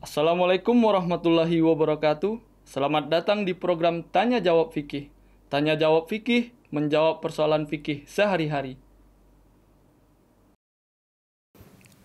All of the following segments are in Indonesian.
Assalamualaikum warahmatullahi wabarakatuh. Selamat datang di program Tanya Jawab Fikih. Tanya Jawab Fikih, menjawab persoalan fikih sehari-hari.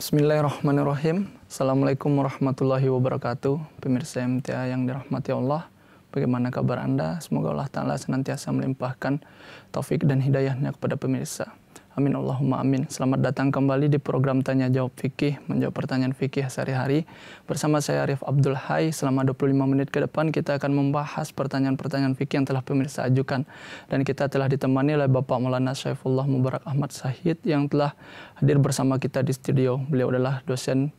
Bismillahirrahmanirrahim. Assalamualaikum warahmatullahi wabarakatuh. Pemirsa MTA yang dirahmati Allah, bagaimana kabar Anda? Semoga Allah Ta'ala senantiasa melimpahkan taufik dan hidayahnya kepada pemirsa. Amin Allahumma amin. Selamat datang kembali di program Tanya Jawab Fikih, menjawab pertanyaan fikih sehari-hari. Bersama saya Arif Abdul Hai, selama 25 menit ke depan kita akan membahas pertanyaan-pertanyaan fikih yang telah pemirsa ajukan. Dan kita telah ditemani oleh Bapak Maulana Syaifullah Mubarak Ahmad Syahid yang telah hadir bersama kita di studio. Beliau adalah dosen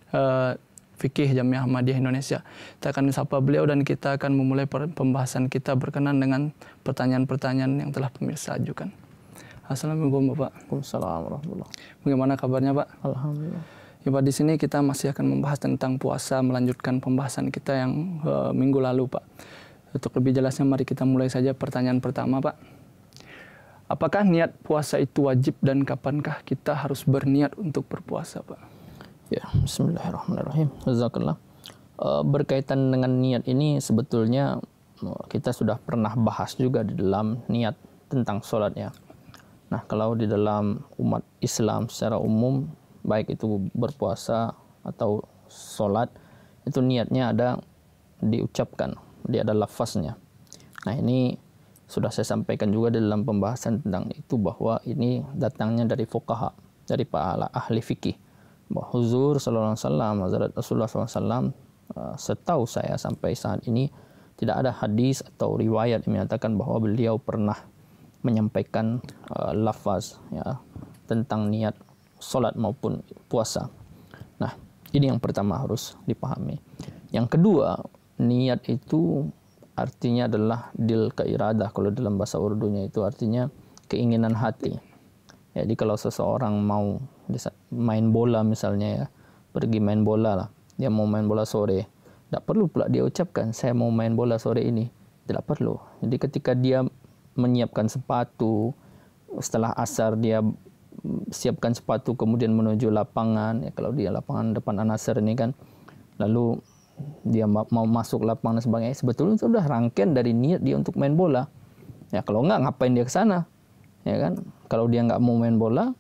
fikih Jamiah Ahmadiyah Indonesia. Kita akan sapa beliau dan kita akan memulai pembahasan kita berkenan dengan pertanyaan-pertanyaan yang telah pemirsa ajukan. Assalamualaikum Bapak. Waalaikumsalam warahmatullahi. Bagaimana kabarnya Pak? Alhamdulillah. Ya Pak, di sini kita masih akan membahas tentang puasa, melanjutkan pembahasan kita yang minggu lalu Pak. Untuk lebih jelasnya mari kita mulai saja pertanyaan pertama Pak. Apakah niat puasa itu wajib dan kapankah kita harus berniat untuk berpuasa Pak? Ya, bismillahirrahmanirrahim. Jazakallah. Berkaitan dengan niat ini sebetulnya kita sudah pernah bahas juga di dalam niat tentang sholatnya. Nah, kalau di dalam umat Islam secara umum, baik itu berpuasa atau sholat, itu niatnya ada diucapkan, dia ada lafaznya. Nah, ini sudah saya sampaikan juga dalam pembahasan tentang itu, bahwa ini datangnya dari fuqaha, dari para ahli fikih. Bahwa Huzur sallallahu alaihi wasallam, Hazrat Rasulullah sallallahu alaihi wasallam, setahu saya sampai saat ini tidak ada hadis atau riwayat yang menyatakan bahwa beliau pernah menyampaikan lafaz ya tentang niat solat maupun puasa. Nah, ini yang pertama harus dipahami. Yang kedua, niat itu artinya adalah dil keiradah, kalau dalam bahasa Urdunya itu artinya keinginan hati. Jadi kalau seseorang mau main bola misalnya ya, pergi main bola lah, dia mau main bola sore, tidak perlu pula dia ucapkan saya mau main bola sore ini, tidak perlu. Jadi ketika dia menyiapkan sepatu, setelah asar dia siapkan sepatu kemudian menuju lapangan, ya kalau dia lapangan depan An-Nasr ini kan, lalu dia mau masuk lapangan dan sebagainya, sebetulnya itu sudah rangkaian dari niat dia untuk main bola. Ya kalau enggak, ngapain dia ke sana? Ya kan, kalau dia enggak mau main bola,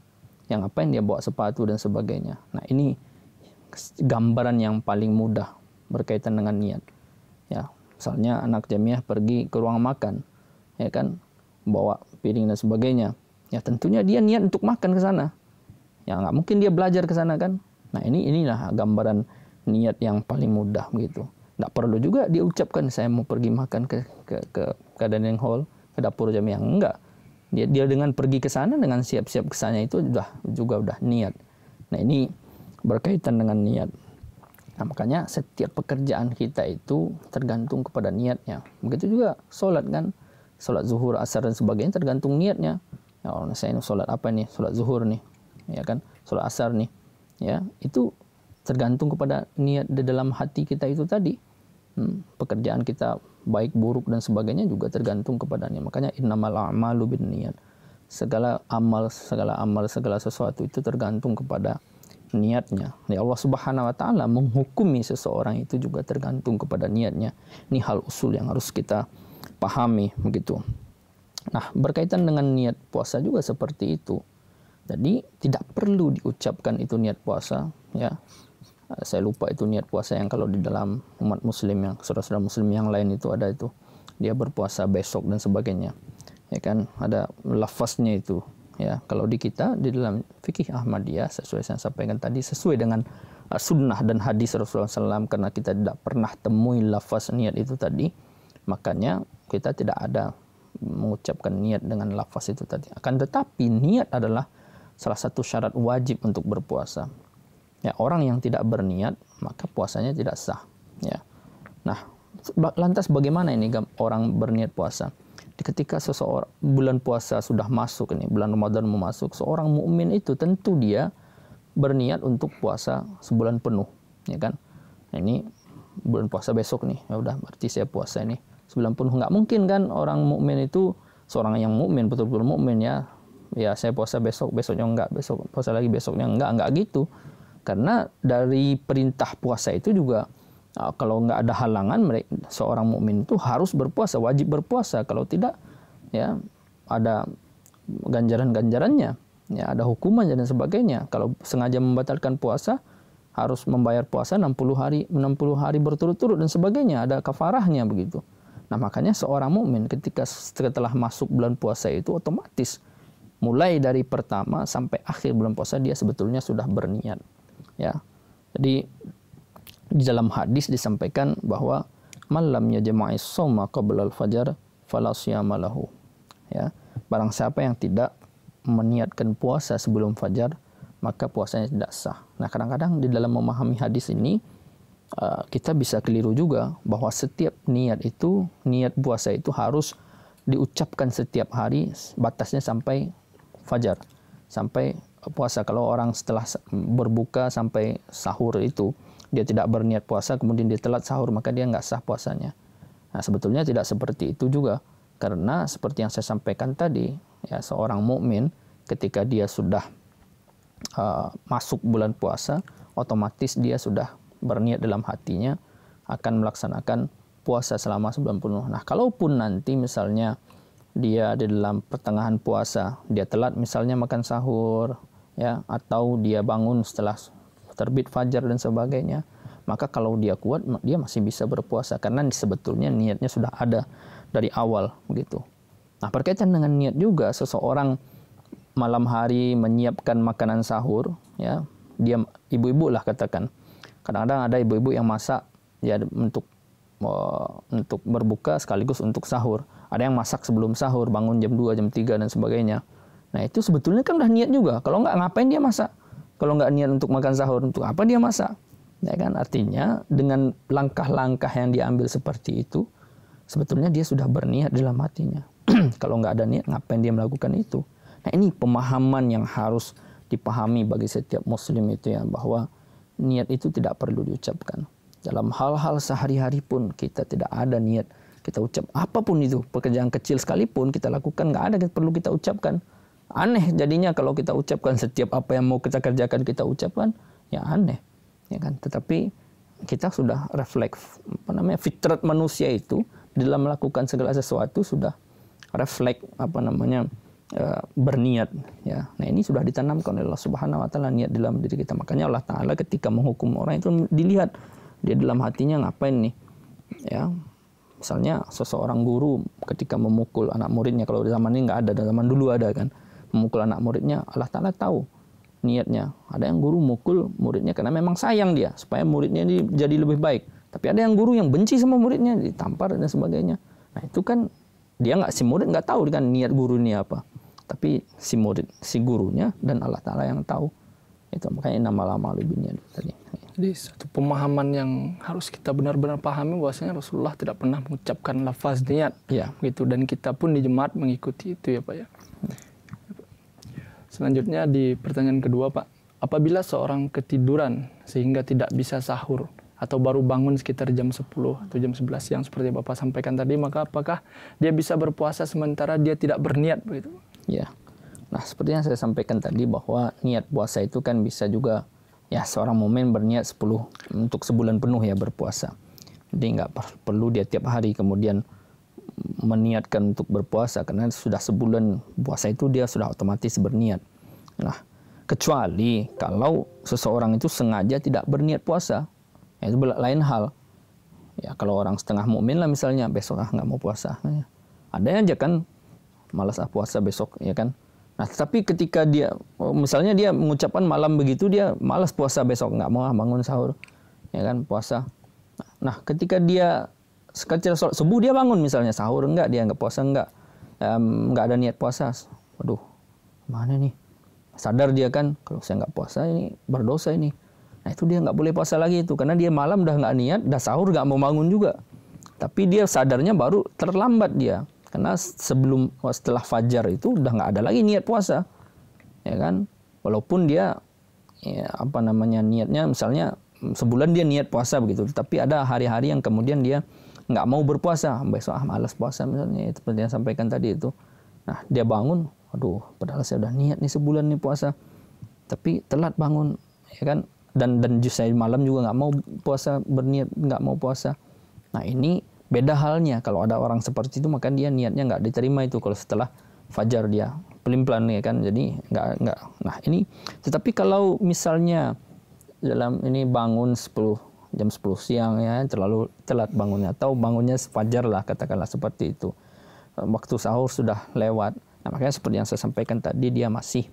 ya ngapain dia bawa sepatu dan sebagainya. Nah, ini gambaran yang paling mudah berkaitan dengan niat. Ya, misalnya anak jamiah pergi ke ruang makan, ya kan, bawa piring dan sebagainya, ya tentunya dia niat untuk makan ke sana, ya nggak mungkin dia belajar ke sana kan. Nah, inilah gambaran niat yang paling mudah begitu. Nggak perlu juga dia ucapkan saya mau pergi makan ke dining hall, ke dapur jamiah, enggak. Dia dengan pergi ke sana, dengan siap-siap ke sana itu juga udah niat. Nah, ini berkaitan dengan niat. Nah, makanya setiap pekerjaan kita itu tergantung kepada niatnya. Begitu juga sholat kan, sholat zuhur, asar dan sebagainya tergantung niatnya. Ya, orang saya ini sholat apa nih? Sholat zuhur nih, ya kan? Sholat asar nih, ya itu tergantung kepada niat di dalam hati kita itu tadi. Pekerjaan kita baik buruk dan sebagainya juga tergantung kepadanya. Makanya innamal a'malu binniyat. Segala amal, segala sesuatu itu tergantung kepada niatnya. Ya, Allah Subhanahu wa taala menghukumi seseorang itu juga tergantung kepada niatnya. Ini hal usul yang harus kita pahami begitu. Nah, berkaitan dengan niat puasa juga seperti itu. Jadi tidak perlu diucapkan itu niat puasa, ya. Saya lupa itu niat puasa yang kalau di dalam umat muslim yang saudara-saudara muslim yang lain itu ada itu. Dia berpuasa besok dan sebagainya. Ya kan, ada lafaznya itu. Ya, kalau di kita di dalam fikih Ahmadiyah sesuai yang saya sampaikan tadi, sesuai dengan sunnah dan hadis Rasulullah SAW, karena kita tidak pernah temui lafaz niat itu tadi, makanya kita tidak ada mengucapkan niat dengan lafaz itu tadi. Akan tetapi niat adalah salah satu syarat wajib untuk berpuasa. Ya, orang yang tidak berniat maka puasanya tidak sah. Ya. Nah, lantas bagaimana ini orang berniat puasa? Ketika seseorang bulan puasa sudah masuk ini, bulan Ramadan mau masuk, seorang mukmin itu tentu dia berniat untuk puasa sebulan penuh, ya kan? Nah, ini bulan puasa besok nih, ya udah berarti saya puasa ini sebulan penuh. Nggak mungkin kan orang mukmin itu, seorang yang mukmin betul-betul mukmin ya saya puasa besoknya enggak, besok puasa lagi besoknya enggak gitu. Karena dari perintah puasa itu juga Kalau nggak ada halangan, seorang mukmin itu harus berpuasa, wajib berpuasa. Kalau tidak, ya ada ganjaran-ganjarannya, ya ada hukuman dan sebagainya. Kalau sengaja membatalkan puasa, harus membayar puasa 60 hari berturut-turut dan sebagainya, ada kafarahnya begitu. Nah, makanya seorang mukmin ketika setelah masuk bulan puasa itu otomatis mulai dari pertama sampai akhir bulan puasa dia sebetulnya sudah berniat. Ya. Jadi di dalam hadis disampaikan bahwa malam yajma'is shauma qabla al-fajar fala shiyama lahu. Ya. Barang siapa yang tidak meniatkan puasa sebelum fajar, maka puasanya tidak sah. Nah, kadang-kadang di dalam memahami hadis ini kita bisa keliru juga bahwa setiap niat puasa itu harus diucapkan setiap hari, batasnya sampai fajar, sampai puasa. Kalau orang setelah berbuka sampai sahur itu dia tidak berniat puasa, kemudian dia telat sahur, maka dia nggak sah puasanya. Nah, sebetulnya tidak seperti itu juga, karena seperti yang saya sampaikan tadi, ya seorang mukmin ketika dia sudah masuk bulan puasa, otomatis dia sudah berniat dalam hatinya akan melaksanakan puasa selama sebulan penuh. Nah, kalaupun nanti misalnya dia di dalam pertengahan puasa, dia telat misalnya makan sahur, ya, atau dia bangun setelah terbit fajar dan sebagainya, maka kalau dia kuat, dia masih bisa berpuasa karena sebetulnya niatnya sudah ada dari awal begitu. Nah, berkaitan dengan niat juga, seseorang malam hari menyiapkan makanan sahur, ya, dia ibu-ibu lah katakan. Kadang-kadang ada ibu-ibu yang masak ya untuk berbuka sekaligus untuk sahur. Ada yang masak sebelum sahur, bangun jam 2, jam 3 dan sebagainya. Nah, itu sebetulnya kan udah niat juga. Kalau nggak, ngapain dia masak? Kalau nggak niat untuk makan sahur, untuk apa dia masak? Ya kan, artinya dengan langkah-langkah yang diambil seperti itu, sebetulnya dia sudah berniat dalam hatinya. Kalau nggak ada niat, ngapain dia melakukan itu? Nah, ini pemahaman yang harus dipahami bagi setiap muslim itu ya, bahwa niat itu tidak perlu diucapkan. Dalam hal-hal sehari-hari pun kita tidak ada niat kita ucap apapun itu, pekerjaan kecil sekalipun kita lakukan, nggak ada perlu kita ucapkan. Aneh jadinya kalau kita ucapkan setiap apa yang mau kita kerjakan kita ucapkan, ya aneh, ya kan? Tetapi kita sudah refleks, fitrat manusia itu dalam melakukan segala sesuatu sudah refleks berniat, ya. Nah, ini sudah ditanamkan oleh Allah Subhanahu wa taala, niat dalam diri kita. Makanya Allah taala ketika menghukum orang itu dilihat dia dalam hatinya ngapain nih, ya. Misalnya seseorang guru ketika memukul anak muridnya, kalau di zaman ini nggak ada, zaman dulu ada kan, memukul anak muridnya, Allah taala tahu niatnya. Ada yang guru mukul muridnya karena memang sayang dia supaya muridnya ini jadi lebih baik. Tapi ada yang guru yang benci sama muridnya, ditampar dan sebagainya. Nah, itu kan dia si murid nggak tahu kan niat guru ini apa. Tapi si murid, si gurunya dan Allah Ta'ala yang tahu. Itu makanya innamal a'malu binniyat tadi. Jadi satu pemahaman yang harus kita benar-benar pahami bahwasanya Rasulullah tidak pernah mengucapkan lafaz niat, ya, gitu, dan kita pun di jemaat mengikuti itu ya Pak ya. Selanjutnya di pertanyaan kedua Pak, apabila seorang ketiduran sehingga tidak bisa sahur atau baru bangun sekitar jam 10 atau jam 11 siang seperti Bapak sampaikan tadi, maka apakah dia bisa berpuasa sementara dia tidak berniat begitu? Ya. Nah, seperti yang saya sampaikan tadi bahwa niat puasa itu kan bisa juga ya seorang mukmin berniat 10 untuk sebulan penuh ya berpuasa. Jadi nggak perlu dia tiap hari kemudian meniatkan untuk berpuasa karena sudah sebulan puasa itu dia sudah otomatis berniat. Nah, kecuali kalau seseorang itu sengaja tidak berniat puasa, ya itu lain hal. Ya kalau orang setengah mukmin lah misalnya besok nggak mau puasa, nah, ada aja kan malas puasa besok ya kan. Nah, tapi ketika dia misalnya dia mengucapkan malam begitu dia malas puasa besok, nggak mau bangun sahur ya kan puasa. Nah, ketika dia sekecil sholat subuh dia bangun misalnya sahur enggak, dia nggak puasa enggak ada niat puasa. Waduh, mana nih? Sadar dia kan kalau saya nggak puasa ini berdosa ini. Nah, itu dia nggak boleh puasa lagi itu karena dia malam udah nggak niat, udah sahur nggak mau bangun juga. Tapi dia sadarnya baru terlambat dia. Karena setelah fajar itu udah nggak ada lagi niat puasa, ya kan? Walaupun dia niatnya misalnya sebulan dia niat puasa begitu, tapi ada hari-hari yang kemudian dia nggak mau berpuasa, besok malas puasa misalnya, itu seperti yang sampaikan tadi itu. Nah, dia bangun, aduh, padahal saya udah niat nih sebulan nih puasa, tapi telat bangun, ya kan? dan justru malam juga nggak mau puasa, berniat nggak mau puasa. Nah ini beda halnya. Kalau ada orang seperti itu maka dia niatnya nggak diterima itu kalau setelah fajar dia pelin-pelan ya kan. Jadi nggak. Nah ini, tetapi kalau misalnya dalam ini bangun jam 10 siang ya, terlalu telat bangunnya, atau bangunnya fajar lah katakanlah seperti itu, waktu sahur sudah lewat. Nah makanya seperti yang saya sampaikan tadi, dia masih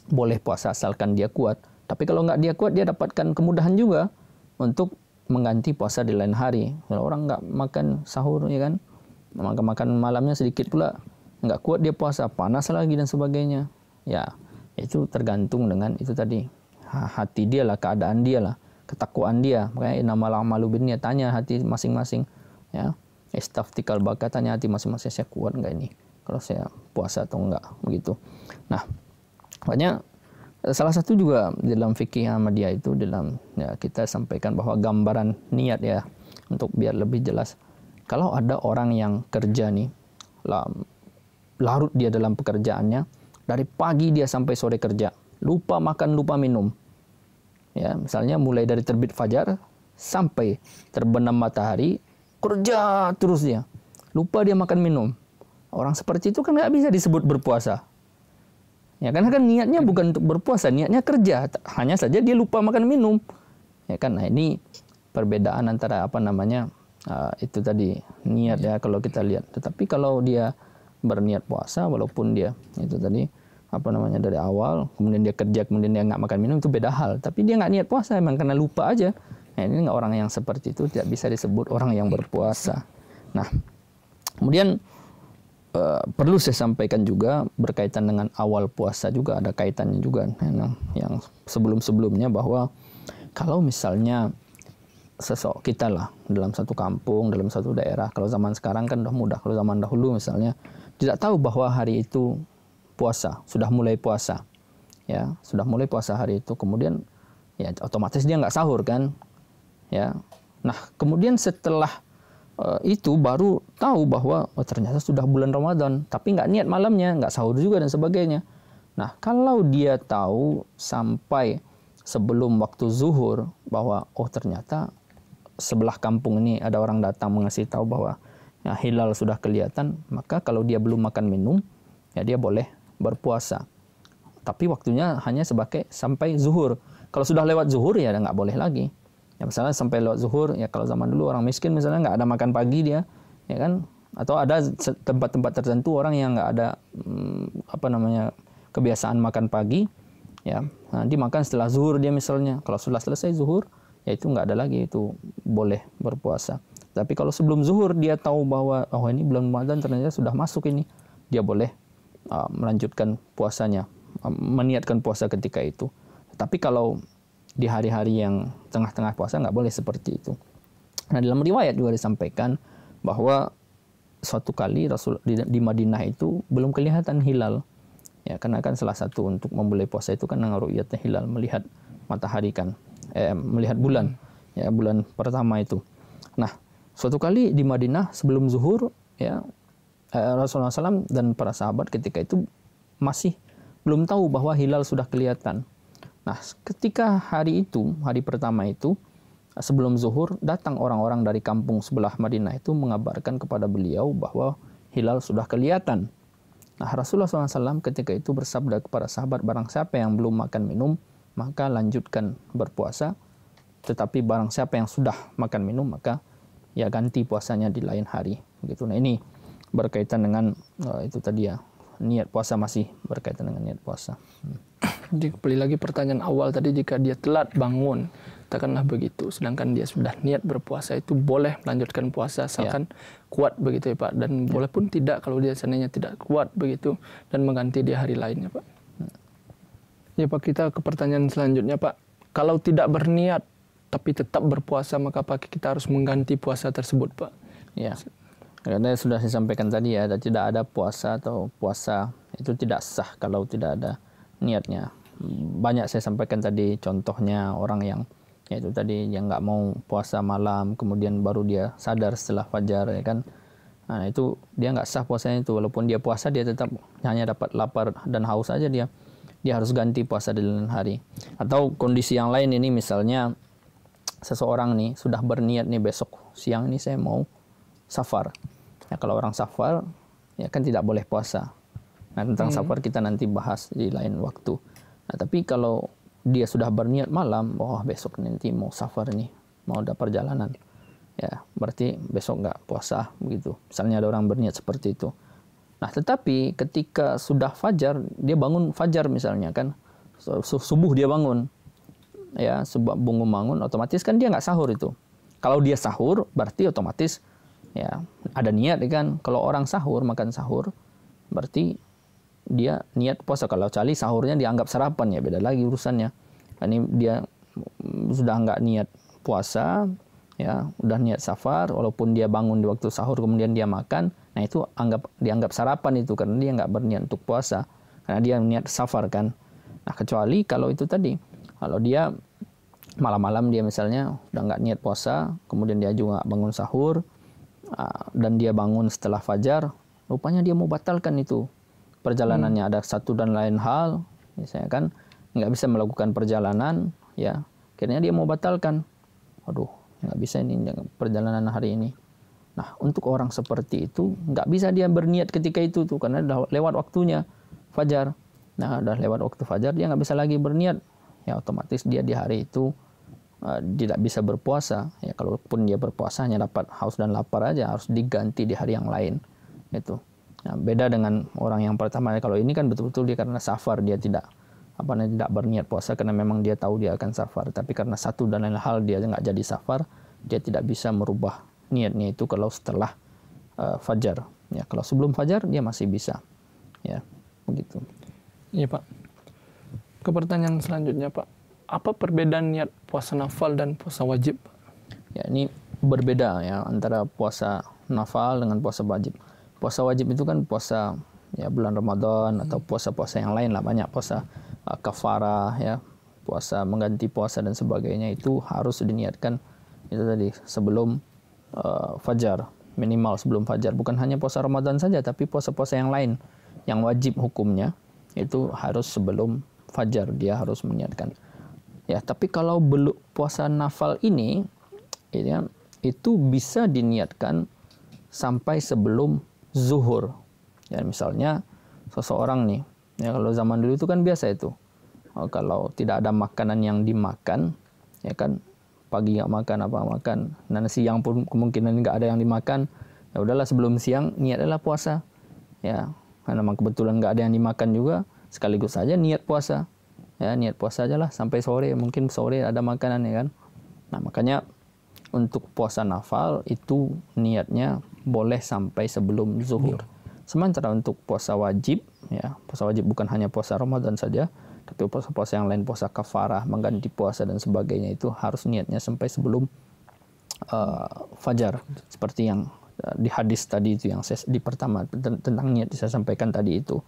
boleh puasa asalkan dia kuat. Tapi kalau nggak dia kuat, dia dapatkan kemudahan juga untuk mengganti puasa di lain hari. Kalau orang nggak makan sahur ya kan, makan malamnya sedikit pula, nggak kuat dia puasa, panas lagi dan sebagainya. Ya itu tergantung dengan itu tadi, hati dia lah, keadaan dia lah, ketakwaan dia. Makanya innamal a'malu binniyat, tanya hati masing-masing ya. Istaftikal baka, tanya hati masing-masing, saya kuat enggak ini kalau saya puasa atau enggak begitu. Nah, makanya salah satu juga dalam fikih Ahmadiyah itu, dalam ya, kita sampaikan bahwa gambaran niat ya, untuk biar lebih jelas. Kalau ada orang yang kerja nih, larut dia dalam pekerjaannya, dari pagi dia sampai sore kerja, lupa makan, lupa minum. Ya, misalnya mulai dari terbit fajar sampai terbenam matahari, kerja terus dia, lupa dia makan minum. Orang seperti itu kan nggak bisa disebut berpuasa. Ya, karena kan niatnya bukan untuk berpuasa, niatnya kerja. Hanya saja dia lupa makan minum. Ya kan, nah ini perbedaan antara itu tadi niat ya kalau kita lihat. Tetapi kalau dia berniat puasa, walaupun dia itu tadi dari awal, kemudian dia kerja, kemudian dia nggak makan minum, itu beda hal. Tapi dia nggak niat puasa, emang karena lupa aja. Nah, ini orang yang seperti itu tidak bisa disebut orang yang berpuasa. Nah, kemudian perlu saya sampaikan juga berkaitan dengan awal puasa juga, ada kaitannya juga yang sebelum-sebelumnya, bahwa kalau misalnya kita lah dalam satu kampung, dalam satu daerah, kalau zaman sekarang kan udah mudah, kalau zaman dahulu misalnya tidak tahu bahwa hari itu puasa, sudah mulai puasa, ya sudah mulai puasa hari itu, kemudian ya otomatis dia nggak sahur kan. Ya, nah kemudian setelah itu baru tahu bahwa ternyata sudah bulan Ramadan, tapi nggak niat malamnya, nggak sahur juga dan sebagainya. Nah kalau dia tahu sampai sebelum waktu zuhur bahwa ternyata sebelah kampung ini ada orang datang mengasih tahu bahwa ya, hilal sudah kelihatan, maka kalau dia belum makan minum ya dia boleh berpuasa. Tapi waktunya hanya sampai zuhur. Kalau sudah lewat zuhur ya nggak boleh lagi. Ya, misalnya sampai lewat zuhur, ya kalau zaman dulu orang miskin misalnya nggak ada makan pagi dia, ya kan, atau ada tempat-tempat tertentu orang yang nggak ada kebiasaan makan pagi, ya nanti makan setelah zuhur dia misalnya. Kalau sudah selesai zuhur, ya itu nggak ada lagi, itu boleh berpuasa. Tapi kalau sebelum zuhur dia tahu bahwa ini bulan Ramadan ternyata sudah masuk ini, dia boleh melanjutkan puasanya, meniatkan puasa ketika itu. Tapi kalau di hari-hari yang tengah-tengah puasa nggak boleh seperti itu. Nah dalam riwayat juga disampaikan bahwa suatu kali Rasul di Madinah itu belum kelihatan hilal. Ya, karena kan salah satu untuk memulai puasa itu kan ru'yatnya hilal, melihat matahari kan, melihat bulan, ya bulan pertama itu. Nah suatu kali di Madinah sebelum zuhur, ya Rasulullah SAW dan para sahabat ketika itu masih belum tahu bahwa hilal sudah kelihatan. Nah, ketika hari pertama itu, sebelum zuhur, datang orang-orang dari kampung sebelah Madinah itu mengabarkan kepada beliau bahwa hilal sudah kelihatan. Nah, Rasulullah SAW ketika itu bersabda kepada sahabat, barang siapa yang belum makan minum, maka lanjutkan berpuasa. Tetapi barang siapa yang sudah makan minum, maka ya ganti puasanya di lain hari. Begitu. Nah, ini berkaitan dengan itu tadi ya, niat puasa, masih berkaitan dengan niat puasa. Jadi kembali lagi pertanyaan awal tadi, jika dia telat bangun, katakanlah begitu, sedangkan dia sudah niat berpuasa, itu boleh melanjutkan puasa asalkan kuat begitu ya Pak, dan boleh pun tidak kalau dia seandainya tidak kuat begitu dan mengganti di hari lainnya Pak. Ya Pak, kita ke pertanyaan selanjutnya Pak. Kalau tidak berniat tapi tetap berpuasa, maka Pak kita harus mengganti puasa tersebut Pak. Ya, karena sudah saya sampaikan tadi ya, tidak ada puasa atau puasa itu tidak sah kalau tidak ada niatnya. Banyak saya sampaikan tadi contohnya orang yang yaitu tadi yang nggak mau puasa malam, kemudian baru dia sadar setelah fajar, ya kan. Nah itu dia nggak sah puasanya itu, walaupun dia puasa dia tetap hanya dapat lapar dan haus saja dia. dia harus ganti puasa di lain hari. Atau kondisi yang lain ini, misalnya seseorang nih sudah berniat nih besok siang ini saya mau safar. Ya, kalau orang safar ya kan tidak boleh puasa. Nah, tentang safar kita nanti bahas di lain waktu. Nah, tapi kalau dia sudah berniat malam, besok nanti mau safar nih, mau ada perjalanan, ya berarti besok nggak puasa begitu. Misalnya ada orang berniat seperti itu. Nah, tetapi ketika sudah fajar, dia bangun fajar misalnya kan, subuh dia bangun, ya bangun otomatis kan dia nggak sahur itu. Kalau dia sahur berarti otomatis ya ada niat kan. Kalau orang sahur, makan sahur, berarti dia niat puasa. Kalau cali sahurnya dianggap sarapan, ya beda lagi urusannya. Ini dia sudah nggak niat puasa, ya udah niat safar, walaupun dia bangun di waktu sahur kemudian dia makan, nah itu dianggap sarapan itu karena dia nggak berniat untuk puasa, karena dia niat safar kan. Nah, kecuali kalau itu tadi, kalau dia malam-malam dia misalnya udah nggak niat puasa, kemudian dia juga bangun sahur, dan dia bangun setelah fajar, rupanya dia mau batalkan itu perjalanannya, ada satu dan lain hal, misalnya kan nggak bisa melakukan perjalanan, ya akhirnya dia mau batalkan, waduh nggak bisa ini perjalanan hari ini. Nah, untuk orang seperti itu nggak bisa dia berniat ketika itu tuh, karena udah lewat waktunya fajar. Nah, udah lewat waktu fajar dia nggak bisa lagi berniat, ya otomatis dia di hari itu tidak bisa berpuasa. Ya kalaupun dia berpuasa hanya dapat haus dan lapar aja, harus diganti di hari yang lain itu. Nah, beda dengan orang yang pertama. Kalau ini kan betul-betul dia karena safar, dia tidak berniat puasa karena memang dia tahu dia akan safar. Tapi karena satu dan lain hal dia nggak jadi safar, dia tidak bisa merubah niatnya itu kalau setelah fajar. Ya, kalau sebelum fajar dia masih bisa. Ya, begitu. Iya, Pak. Ke pertanyaan selanjutnya, Pak. Apa perbedaan niat puasa nafal dan puasa wajib, Pak? Ya, ini berbeda ya antara puasa nafal dengan puasa wajib. Puasa wajib itu kan puasa ya bulan Ramadan atau puasa-puasa yang lain lah, banyak puasa kafarah ya, puasa mengganti puasa dan sebagainya, itu harus diniatkan itu tadi sebelum fajar, minimal sebelum fajar. Bukan hanya puasa Ramadan saja, tapi puasa-puasa yang lain yang wajib hukumnya itu harus sebelum fajar dia harus meniatkan. Ya, tapi kalau belum puasa nafal ini ya, itu bisa diniatkan sampai sebelum zuhur. Ya, misalnya seseorang nih, ya kalau zaman dulu itu kan biasa itu. Kalau tidak ada makanan yang dimakan, ya kan pagi nggak makan apa makan, dan siang pun kemungkinan nggak ada yang dimakan, ya udahlah sebelum siang niat adalah puasa, ya karena memang kebetulan nggak ada yang dimakan juga, sekaligus saja niat puasa, ya niat puasa aja lah sampai sore, mungkin sore ada makanan ya kan. Nah, makanya untuk puasa nafal itu niatnya boleh sampai sebelum zuhur. Sementara untuk puasa wajib, ya puasa wajib bukan hanya puasa Ramadan saja, tapi puasa-puasa yang lain, puasa kafarah, mengganti puasa dan sebagainya, itu harus niatnya sampai sebelum fajar. Seperti yang di hadis tadi itu yang di pertama tentang niat saya sampaikan tadi itu.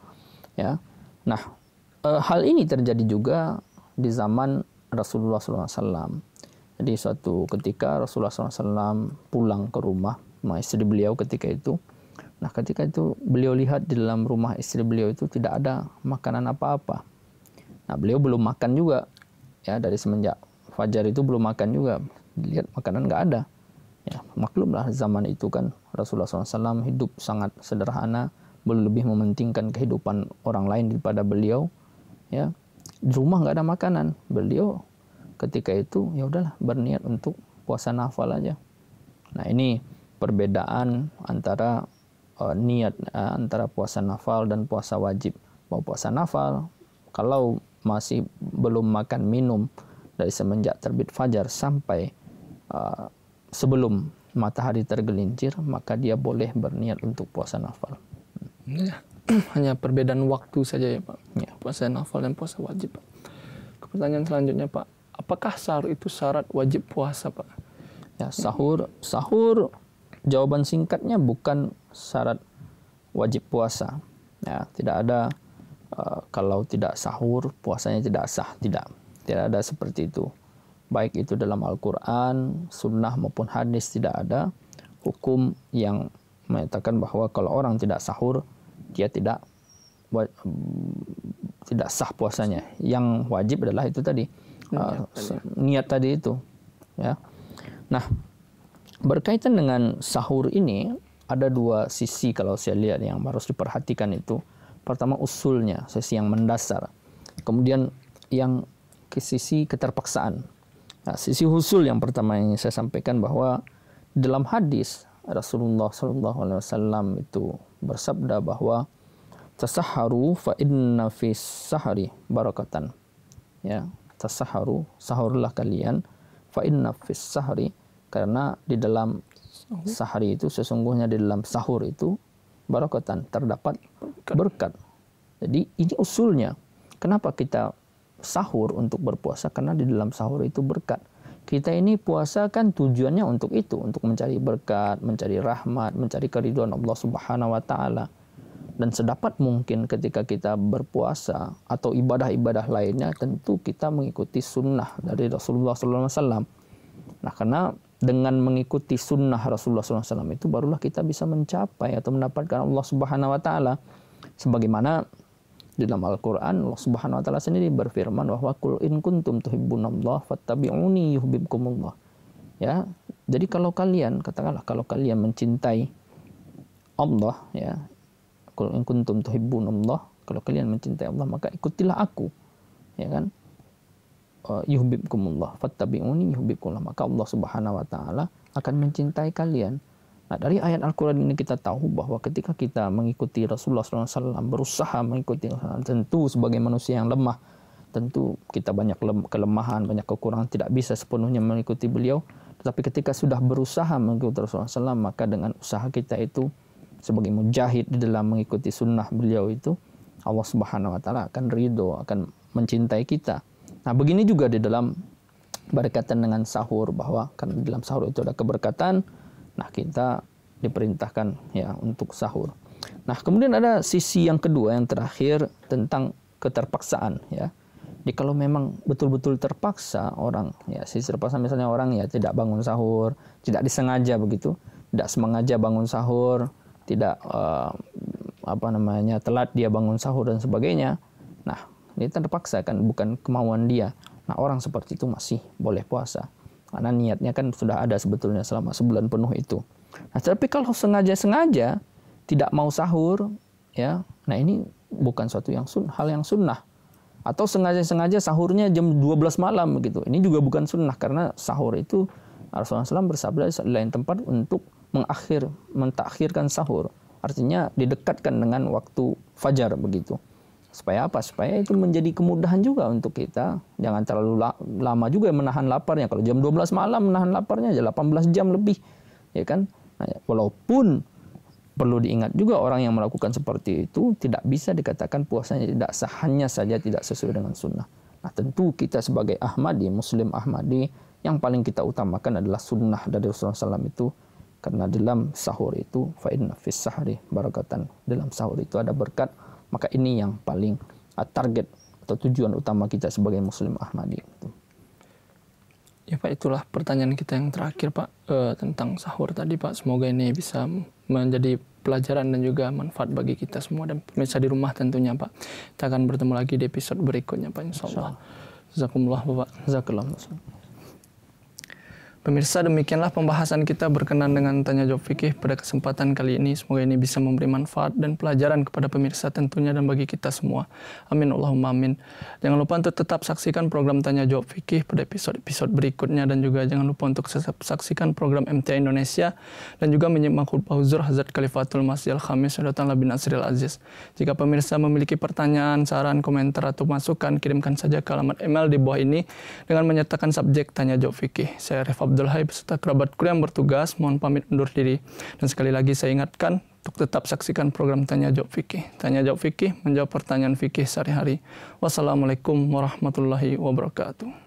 Ya, nah hal ini terjadi juga di zaman Rasulullah SAW. Jadi suatu ketika Rasulullah SAW pulang ke rumah istri beliau ketika itu. Nah, ketika itu beliau lihat di dalam rumah istri beliau itu tidak ada makanan apa-apa. Nah, beliau belum makan juga, ya dari semenjak fajar itu belum makan juga. Lihat makanan nggak ada. Ya, maklumlah zaman itu kan Rasulullah SAW hidup sangat sederhana, lebih mementingkan kehidupan orang lain daripada beliau. Ya, di rumah nggak ada makanan. Beliau ketika itu ya udahlah berniat untuk puasa nafal aja. Nah, ini perbedaan antara niat antara puasa nafal dan puasa wajib. Mau puasa nafal, kalau masih belum makan minum dari semenjak terbit fajar sampai sebelum matahari tergelincir, maka dia boleh berniat untuk puasa nafal. Ya, hanya perbedaan waktu saja ya, Pak. Ya. Puasa nafal dan puasa wajib, Pak. Pertanyaan selanjutnya, Pak. Apakah sahur itu syarat wajib puasa, Pak? Ya, sahur jawaban singkatnya bukan syarat wajib puasa. Ya, tidak ada kalau tidak sahur puasanya tidak sah, tidak ada seperti itu. Baik itu dalam Al-Quran, Sunnah maupun hadis, tidak ada hukum yang menyatakan bahwa kalau orang tidak sahur dia tidak tidak sah puasanya. Yang wajib adalah itu tadi, niat tadi itu. Ya. Nah, berkaitan dengan sahur ini ada dua sisi kalau saya lihat yang harus diperhatikan itu. Pertama usulnya, sisi yang mendasar. Kemudian yang ke sisi keterpaksaan. Nah, sisi usul yang pertama yang saya sampaikan bahwa dalam hadis Rasulullah SAW itu bersabda bahwa tasahharu fa inna fis sahari barakatan. Ya, tasahharu, sahurlah kalian, fa inna fis sahari, karena di dalam sahari itu sesungguhnya di dalam sahur itu barakatan, terdapat berkat. Jadi ini usulnya. Kenapa kita sahur untuk berpuasa? Karena di dalam sahur itu berkat. Kita ini puasa kan tujuannya untuk itu, untuk mencari berkat, mencari rahmat, mencari keridhaan Allah Subhanahu wa taala. Dan sedapat mungkin ketika kita berpuasa atau ibadah-ibadah lainnya, tentu kita mengikuti sunnah dari Rasulullah SAW. Nah, karena dengan mengikuti sunnah Rasulullah SAW itu barulah kita bisa mencapai atau mendapatkan Allah Subhanahu wa taala. Sebagaimana di dalam Al-Quran Allah Subhanahu wa taala sendiri berfirman bahwa qul in kuntum tuhibbunallah fattabi'uni yuhibbukumullah. Ya, jadi kalau kalian, katakanlah kalau kalian mencintai Allah, ya, qul in kuntum tuhibbunallah, kalau kalian mencintai Allah maka ikutilah aku, ya kan? Yuhibbukumullah fattabi'uni yuhibbukumullah, maka Allah Subhanahu wa taala akan mencintai kalian. Nah, dari ayat Al-Quran ini kita tahu bahwa ketika kita mengikuti Rasulullah SAW, berusaha mengikuti, tentu sebagai manusia yang lemah, tentu kita banyak kelemahan, banyak kekurangan, tidak bisa sepenuhnya mengikuti beliau. Tetapi ketika sudah berusaha mengikuti Rasulullah SAW, maka dengan usaha kita itu sebagai mujahid di dalam mengikuti sunnah beliau itu, Allah Subhanahu wa taala akan ridho, akan mencintai kita. Nah, begini juga di dalam berkaitan dengan sahur, bahwa karena di dalam sahur itu ada keberkatan. Nah, kita diperintahkan ya untuk sahur. Nah, kemudian ada sisi yang kedua, yang terakhir, tentang keterpaksaan, ya. Jadi kalau memang betul-betul terpaksa orang, ya, sisi terpaksa misalnya orang ya tidak bangun sahur, tidak disengaja begitu, tidak sengaja bangun sahur, tidak telat dia bangun sahur dan sebagainya. Nah, ini terpaksa kan, bukan kemauan dia. Nah, orang seperti itu masih boleh puasa. Karena niatnya kan sudah ada sebetulnya selama sebulan penuh itu. Nah, tapi kalau sengaja-sengaja tidak mau sahur, ya, nah ini bukan suatu yang hal yang sunnah. Atau sengaja-sengaja sahurnya jam 12 malam begitu. Ini juga bukan sunnah, karena sahur itu Rasulullah SAW bersabda di lain tempat untuk mentakhirkan sahur. Artinya didekatkan dengan waktu fajar begitu. Supaya apa? Supaya itu menjadi kemudahan juga untuk kita. Jangan terlalu lama juga menahan laparnya. Kalau jam 12 malam menahan laparnya aja 18 jam lebih. Ya kan? Nah, walaupun perlu diingat juga orang yang melakukan seperti itu tidak bisa dikatakan puasanya tidak sah, hanya saja tidak sesuai dengan sunnah. Nah, tentu kita sebagai Ahmadi, Muslim Ahmadi, yang paling kita utamakan adalah sunnah dari Rasulullah SAW itu. Karena dalam sahur itu, fa inna fis sahri barakatan. Dalam sahur itu ada berkat. Maka ini yang paling target atau tujuan utama kita sebagai Muslim Ahmadi. Ya Pak, itulah pertanyaan kita yang terakhir Pak, tentang sahur tadi Pak. Semoga ini bisa menjadi pelajaran dan juga manfaat bagi kita semua dan pemirsa di rumah tentunya Pak. Kita akan bertemu lagi di episode berikutnya Pak, insyaallah. Jazakumullah Bapak. Jazakallah. Pemirsa, demikianlah pembahasan kita berkenan dengan Tanya Jawab Fikih pada kesempatan kali ini. Semoga ini bisa memberi manfaat dan pelajaran kepada pemirsa tentunya dan bagi kita semua. Amin Allahumma amin. Jangan lupa untuk tetap saksikan program Tanya Jawab Fikih pada episode-episode berikutnya, dan juga jangan lupa untuk saksikan program MTA Indonesia dan juga menyimak khutbah huzur Hazrat Khalifatul Masih Al-Khamis Sayyidina bin Nasril Aziz. Jika pemirsa memiliki pertanyaan, saran, komentar atau masukan, kirimkan saja ke alamat email di bawah ini dengan menyertakan subjek Tanya Jawab Fikih. Saya Ref Abdul Hai beserta kerabatku yang bertugas mohon pamit undur diri. Dan sekali lagi saya ingatkan untuk tetap saksikan program Tanya Jawab Fikih. Tanya Jawab Fikih, menjawab pertanyaan fikih sehari-hari. Wassalamualaikum warahmatullahi wabarakatuh.